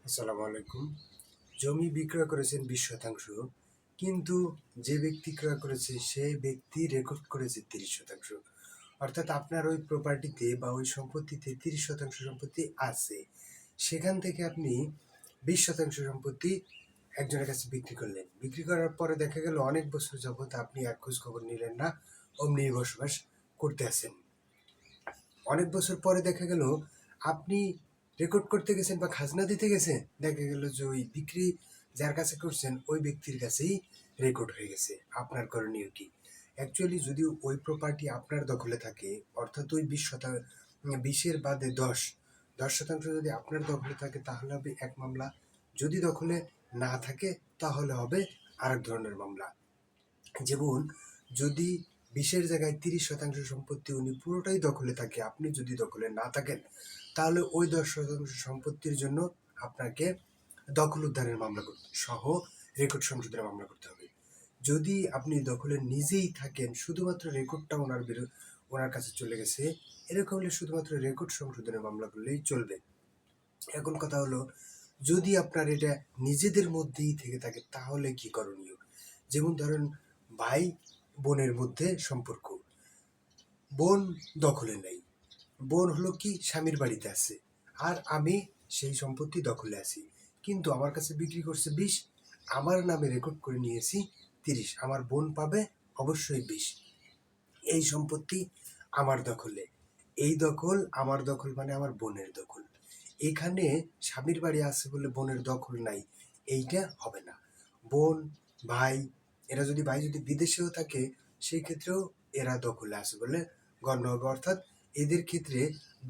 আসসালামু আলাইকুম। জমি বিক্রয় করেছেন 20%, কিন্তু যে ব্যক্তি ক্রয় করেছে সেই ব্যক্তি রেকর্ড করেছে 30%। অর্থাৎ আপনার ওই প্রপার্টিতে বা ওই সম্পত্তিতে 30% সম্পত্তি আছে, সেখান থেকে আপনি 20% সম্পত্তি একজনের কাছে বিক্রি করলেন। বিক্রি করার পরে দেখা গেল অনেক বছর যাবত আপনি আর খোঁজ খবর নিলেন না, অমনি বসবাস করতে আছেন। অনেক বছর পরে দেখা গেল আপনি রেকর্ড করতে গেছেন বা খাজনা দিতে গেছেন, দেখা গেল যে ওই বিক্রি যার কাছে করছেন ওই ব্যক্তির কাছেই রেকর্ড হয়ে গেছে। আপনার করণীয় কি? অ্যাকচুয়ালি যদি ওই প্রপার্টি আপনার দখলে থাকে, অর্থাৎ ওই 20-এর বাদে 10% যদি আপনার দখলে থাকে তাহলে হবে এক মামলা। যদি দখলে না থাকে তাহলে হবে আরেক ধরনের মামলা। যেমন যদি 20-এর জায়গায় 30% সম্পত্তি উনি পুরোটাই দখলে থাকে, আপনি যদি দখলে না থাকেন, তাহলে ওই 10% সম্পত্তির জন্য আপনাকে দখল উদ্ধারের মামলা করতে সহ রেকর্ড সংশোধনের মামলা করতে হবে। যদি আপনি দখলে নিজেই থাকেন, শুধুমাত্র রেকর্ডটা ওনার কাছে চলে গেছে, এরকম হলে শুধুমাত্র রেকর্ড সংশোধনের মামলা করলেই চলবে। এখন কথা হলো, যদি আপনার এটা নিজেদের মধ্যেই থেকে থাকে তাহলে কি করণীয়? যেমন ধরেন ভাই বোনের মধ্যে সম্পর্ক, বোন দখলে নেই, বোন হলো কি স্বামীর বাড়িতে আছে, আর আমি সেই সম্পত্তি দখলে আছি, কিন্তু আমার কাছে বিক্রি করছে 20, আমার নামে রেকর্ড করে নিয়েছি 30, আমার বোন পাবে অবশ্যই 20। এই সম্পত্তি আমার দখলে, এই দখল আমার দখল মানে আমার বোনের দখল। এখানে স্বামীর বাড়ি আছে বলে বোনের দখল নাই, এইটা হবে না। বোন, ভাই, এরা যদি ভাই যদি বিদেশেও থাকে সেই ক্ষেত্রেও এরা দখলে আছে বলে গণ্য হবে। অর্থাৎ এদের ক্ষেত্রে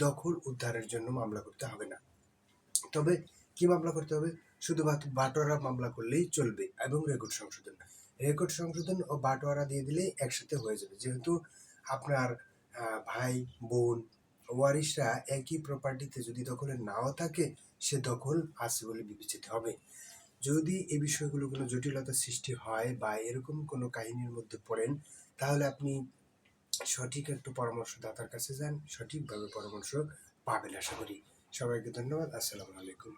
দখল উদ্ধারের জন্য মামলা করতে হবে না। তবে কি মামলা করতে হবে? শুধুমাত্র বাটোয়ারা মামলা করলেই চলবে, এবং রেকর্ড সংশোধন ও বাটোয়ারা দিয়ে দিলে একসাথে হয়ে যাবে। যেহেতু আপনার ভাই বোন ওয়ারিশরা একই প্রপার্টিতে যদি দখলে নাও থাকে, সে দখল আছে বলে বিবেচিত হবে। যদি এই বিষয়গুলো কোনো জটিলতা সৃষ্টি হয় বা এরকম কোনো কাহিনীর মধ্যে পড়েন, তাহলে আপনি সঠিক একটু পরামর্শদাতার কাছে যান, সঠিকভাবে পরামর্শ পাবেন আশা করি। সবাইকে ধন্যবাদ। আসসালামু আলাইকুম।